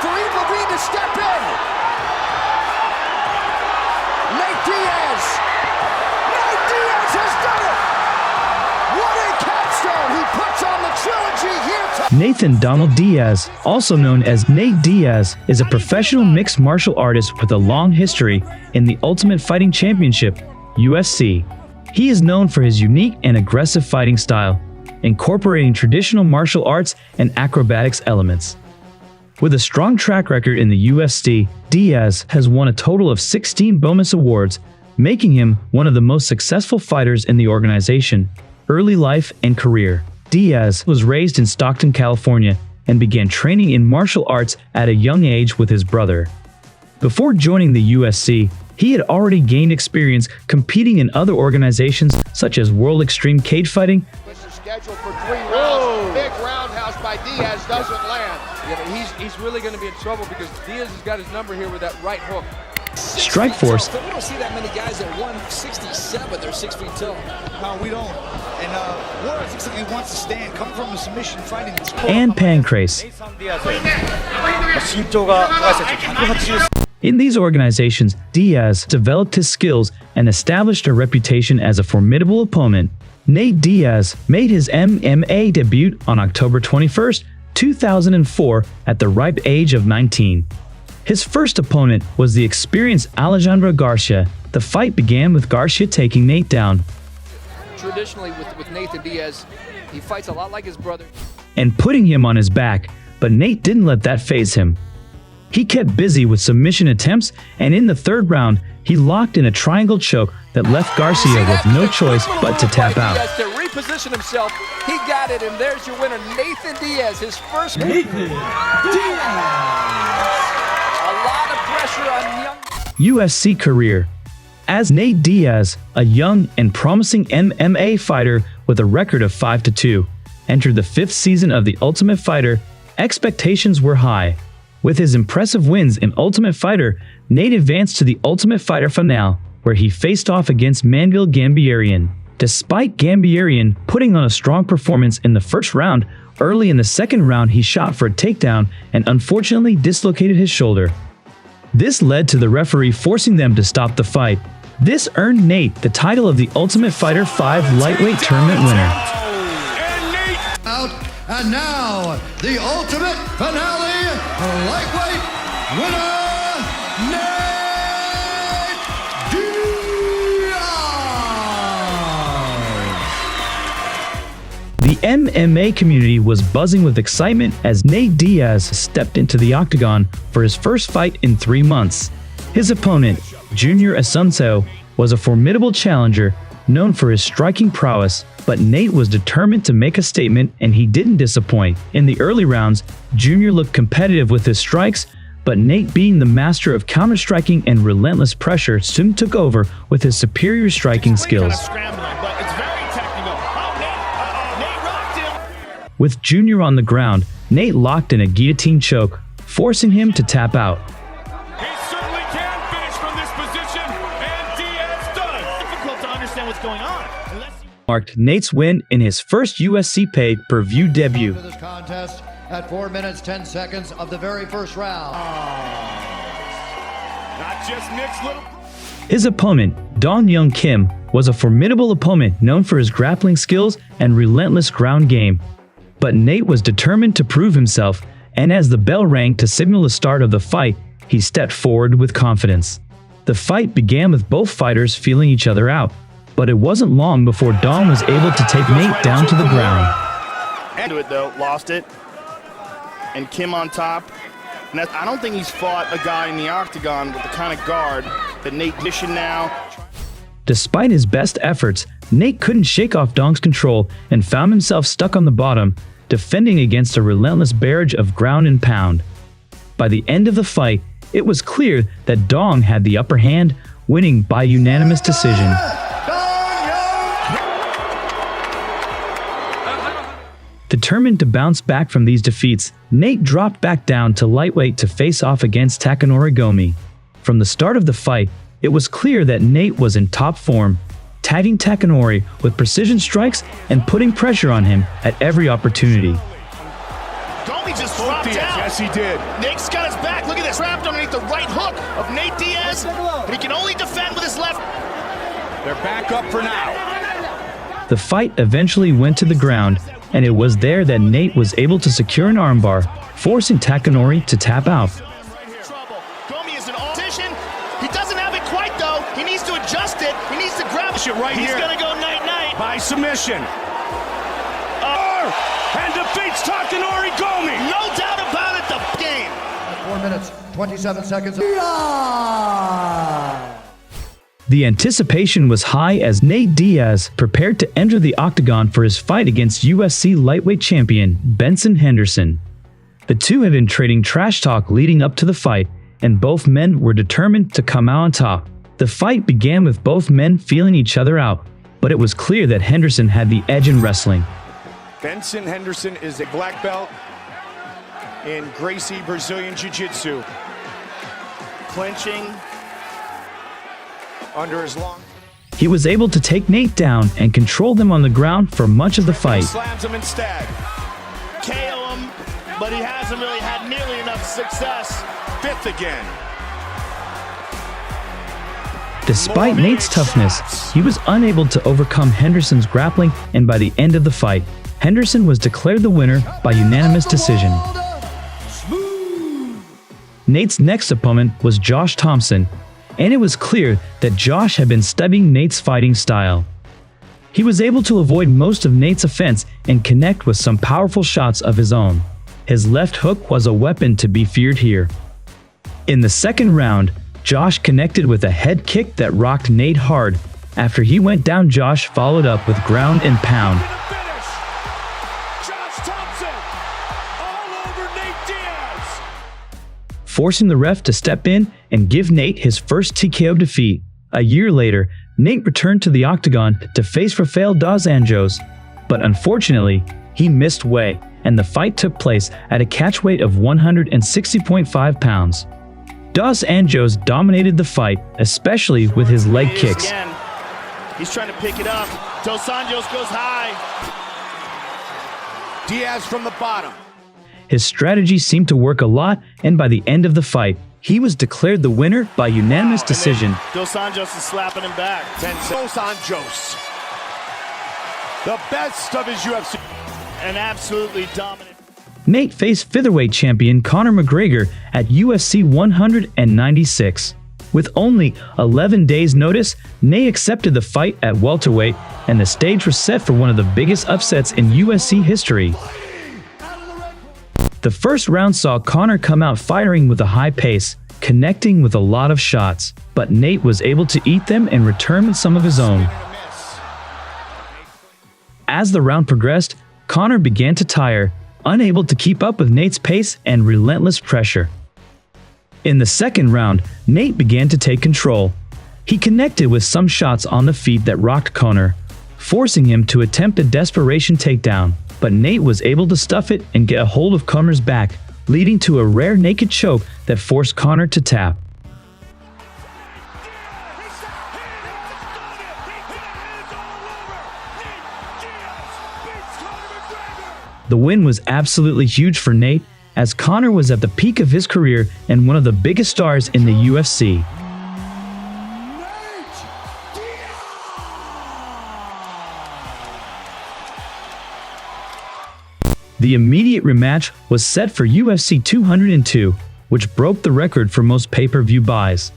for Eve Levine to step in. Nate Diaz. Nate Diaz has done it. What a capstone he puts on the trilogy here tonight. Nathan Donald Diaz, also known as Nate Diaz, is a professional mixed martial artist with a long history in the Ultimate Fighting Championship, UFC. He is known for his unique and aggressive fighting style, incorporating traditional martial arts and acrobatics elements. With a strong track record in the UFC, Diaz has won a total of 16 bonus awards, making him one of the most successful fighters in the organization. Early life and career. Diaz was raised in Stockton, California, and began training in martial arts at a young age with his brother. Before joining the UFC, he had already gained experience competing in other organizations such as World Extreme Cage Fighting. This is scheduled for 3 rounds. Big roundhouse by Diaz doesn't land. Yeah, but he's really going to be in trouble because Diaz has got his number here with that right hook. Strike Force. We don't see that many guys at 167. They're 6 feet tall. No, we don't. And Warren he wants to stand, come from a submission fighting. And Pancrase. In these organizations, Diaz developed his skills and established a reputation as a formidable opponent. Nate Diaz made his MMA debut on October 21, 2004 at the ripe age of 19. His first opponent was the experienced Alejandro Garcia. The fight began with Garcia taking Nate down Traditionally, with Nathan Diaz, he fights a lot like his brother. and putting him on his back, but Nate didn't let that faze him. He kept busy with submission attempts, and in the third round, he locked in a triangle choke that left Garcia with no choice but to tap out. Diaz to reposition himself. He got it, and there's your winner, Nathan Diaz. His first. Nathan Diaz. A lot of pressure on young. UFC career. As Nate Diaz, a young and promising MMA fighter with a record of 5-2, entered the 5th season of The Ultimate Fighter, expectations were high. With his impressive wins in Ultimate Fighter, Nate advanced to the Ultimate Fighter finale, where he faced off against Manville Gambierian. Despite Gambierian putting on a strong performance in the first round, early in the second round he shot for a takedown and unfortunately dislocated his shoulder. This led to the referee forcing them to stop the fight. This earned Nate the title of the Ultimate Fighter 5 lightweight tournament winner. And now, the ultimate finale, lightweight winner, Nate Diaz! The MMA community was buzzing with excitement as Nate Diaz stepped into the octagon for his first fight in 3 months. His opponent, Junior Asuncio, was a formidable challenger known for his striking prowess, but Nate was determined to make a statement and he didn't disappoint. In the early rounds, Junior looked competitive with his strikes, but Nate, being the master of counter-striking and relentless pressure, soon took over with his superior striking skills. With Junior on the ground, Nate locked in a guillotine choke, forcing him to tap out. He certainly can finish from this position, and Diaz does. Difficult to understand what's going on. Marked Nate's win in his first UFC pay-per-view debut. To this contest at 4 minutes 10 seconds of the very first round. Not just Nick's little. His opponent, Dong Young Kim, was a formidable opponent known for his grappling skills and relentless ground game. But Nate was determined to prove himself, and as the bell rang to signal the start of the fight, he stepped forward with confidence. The fight began with both fighters feeling each other out, but it wasn't long before Dom was able to take Nate down to the ground. Into it though, lost it, and Kim on top. And I don't think he's fought a guy in the octagon with the kind of guard that Nate mission now. Despite his best efforts, Nate couldn't shake off Dong's control and found himself stuck on the bottom, defending against a relentless barrage of ground and pound. By the end of the fight, it was clear that Dong had the upper hand, winning by unanimous decision. Determined to bounce back from these defeats, Nate dropped back down to lightweight to face off against Takanori Gomi. From the start of the fight, it was clear that Nate was in top form, tagging Takanori with precision strikes and putting pressure on him at every opportunity. Gomi just Both dropped Diaz. down. Yes, he did. Nate's got his back. Look at this. Trapped underneath the right hook of Nate Diaz. And he can only defend with his left. They're back up for now. The fight eventually went to the ground, and it was there that Nate was able to secure an armbar, forcing Takanori to tap out. Gomi is in all position. He doesn't have it quite, though. He needs to adjust it. He needs to grab it right He's here. going to go night-night. By submission. And defeats Takanori Gomi. No doubt about it, the game. 4 minutes, 27 seconds. The anticipation was high as Nate Diaz prepared to enter the octagon for his fight against UFC lightweight champion Benson Henderson. The two had been trading trash talk leading up to the fight, and both men were determined to come out on top. The fight began with both men feeling each other out, but it was clear that Henderson had the edge in wrestling. Benson Henderson is a black belt in Gracie Brazilian Jiu-Jitsu. Clinching. Under his long... He was able to take Nate down and control them on the ground for much of the fight. Slams him instead. KO him, but he hasn't really had nearly enough success. Fifth again. Despite Nate's toughness, he was unable to overcome Henderson's grappling, and by the end of the fight, Henderson was declared the winner by unanimous decision. Nate's next opponent was Josh Thompson, and it was clear that Josh had been studying Nate's fighting style. He was able to avoid most of Nate's offense and connect with some powerful shots of his own. His left hook was a weapon to be feared here. In the second round, Josh connected with a head kick that rocked Nate hard. After he went down, Josh followed up with ground and pound. Josh Thompson all over Nate Diaz. Forcing the ref to step in and give Nate his first TKO defeat. A year later, Nate returned to the octagon to face Rafael dos Anjos, but unfortunately, he missed weight, and the fight took place at a catch weight of 160.5 pounds. Dos Anjos dominated the fight, especially with his leg kicks. Again. He's trying to pick it up. Dos Anjos goes high. Diaz from the bottom. His strategy seemed to work a lot, and by the end of the fight, he was declared the winner by unanimous decision. Dos Anjos is slapping him back. Dos Anjos. The best of his UFC. And absolutely dominant. Nate faced featherweight champion Conor McGregor at UFC 196. With only 11 days' notice, Nate accepted the fight at welterweight, and the stage was set for one of the biggest upsets in UFC history. The first round saw Conor come out firing with a high pace, connecting with a lot of shots, but Nate was able to eat them and return with some of his own. As the round progressed, Conor began to tire, unable to keep up with Nate's pace and relentless pressure. In the second round, Nate began to take control. He connected with some shots on the feet that rocked Conor, forcing him to attempt a desperation takedown, but Nate was able to stuff it and get a hold of Conor's back, leading to a rare naked choke that forced Conor to tap. The win was absolutely huge for Nate, as Conor was at the peak of his career and one of the biggest stars in the UFC. The immediate rematch was set for UFC 202, which broke the record for most pay-per-view buys.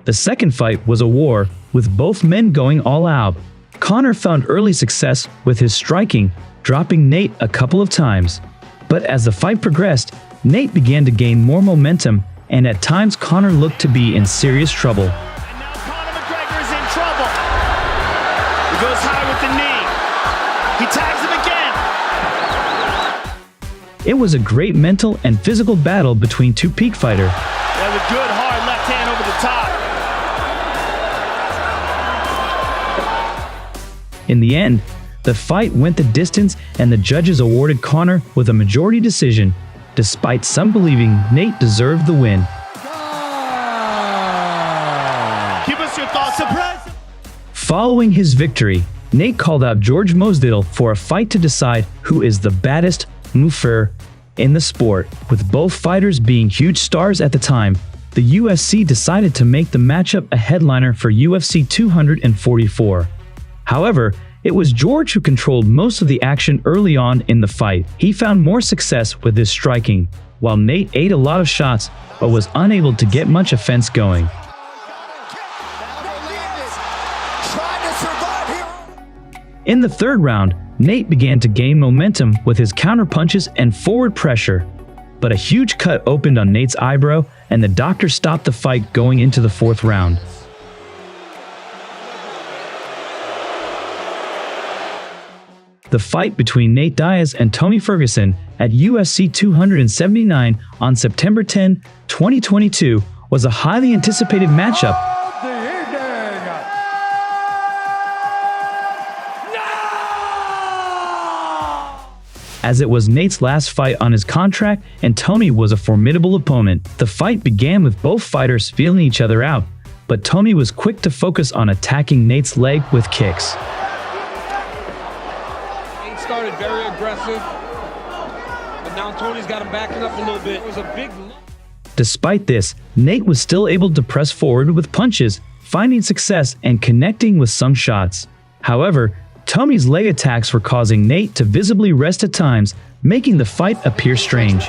The second fight was a war, with both men going all out. Conor found early success with his striking, dropping Nate a couple of times. But as the fight progressed, Nate began to gain more momentum, and at times Conor looked to be in serious trouble. And now Conor McGregor is in trouble. He goes high with the knee. He tags him again. It was a great mental and physical battle between two peak fighters. That was a good hard left hand over the top. In the end, The fight went the distance and the judges awarded Conor with a majority decision, despite some believing Nate deserved the win. Give us your thoughts. Surprise! Following his victory, Nate called out George Mosdiddle for a fight to decide who is the baddest moofer in the sport. With both fighters being huge stars at the time, the UFC decided to make the matchup a headliner for UFC 244. However, it was George who controlled most of the action early on in the fight. He found more success with his striking, while Nate ate a lot of shots but was unable to get much offense going. In the third round, Nate began to gain momentum with his counterpunches and forward pressure, but a huge cut opened on Nate's eyebrow and the doctor stopped the fight going into the fourth round. The fight between Nate Diaz and Tony Ferguson at UFC 279 on September 10, 2022 was a highly anticipated matchup. As it was Nate's last fight on his contract and Tony was a formidable opponent. The fight began with both fighters feeling each other out, but Tony was quick to focus on attacking Nate's leg with kicks. Nate started very aggressive, but now Tony's got him backing up a little bit. It was a big... Despite this, Nate was still able to press forward with punches, finding success and connecting with some shots. However, Tony's leg attacks were causing Nate to visibly rest at times, making the fight appear strange.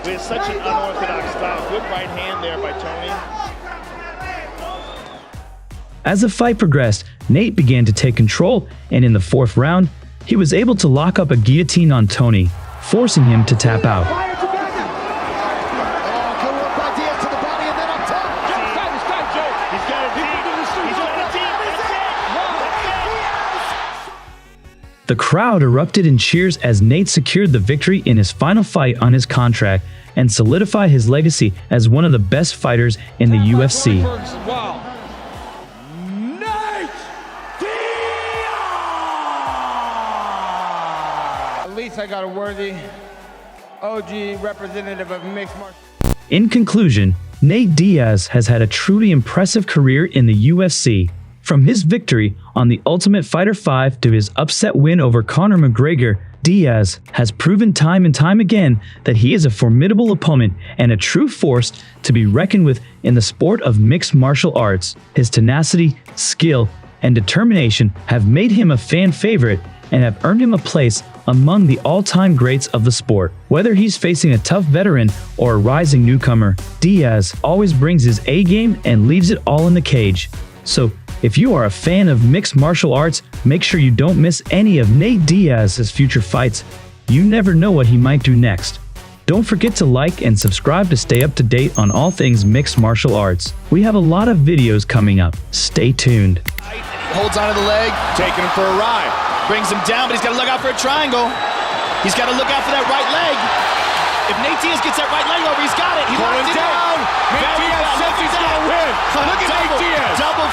With such an unorthodox style, good right hand there by Tony. As the fight progressed, Nate began to take control, and in the fourth round, he was able to lock up a guillotine on Tony, forcing him to tap out. The crowd erupted in cheers as Nate secured the victory in his final fight on his contract and solidified his legacy as one of the best fighters in the UFC. Wow. Nate Diaz! At least I got a worthy OG representative of mixed martial arts. In conclusion, Nate Diaz has had a truly impressive career in the UFC. From his victory on The Ultimate Fighter 5 to his upset win over Conor McGregor, Diaz has proven time and time again that he is a formidable opponent and a true force to be reckoned with in the sport of mixed martial arts. His tenacity, skill, and determination have made him a fan favorite and have earned him a place among the all-time greats of the sport. Whether he's facing a tough veteran or a rising newcomer, Diaz always brings his A-game and leaves it all in the cage. So, if you are a fan of mixed martial arts, make sure you don't miss any of Nate Diaz's future fights. You never know what he might do next. Don't forget to like and subscribe to stay up to date on all things mixed martial arts. We have a lot of videos coming up. Stay tuned. Holds onto the leg, taking him for a ride. Brings him down, but he's got to look out for a triangle. He's got to look out for that right leg. If Nate Diaz gets that right leg over, he's got it. He Pulling down. Nate Diaz says he's going to win. Look at Nate Diaz. Double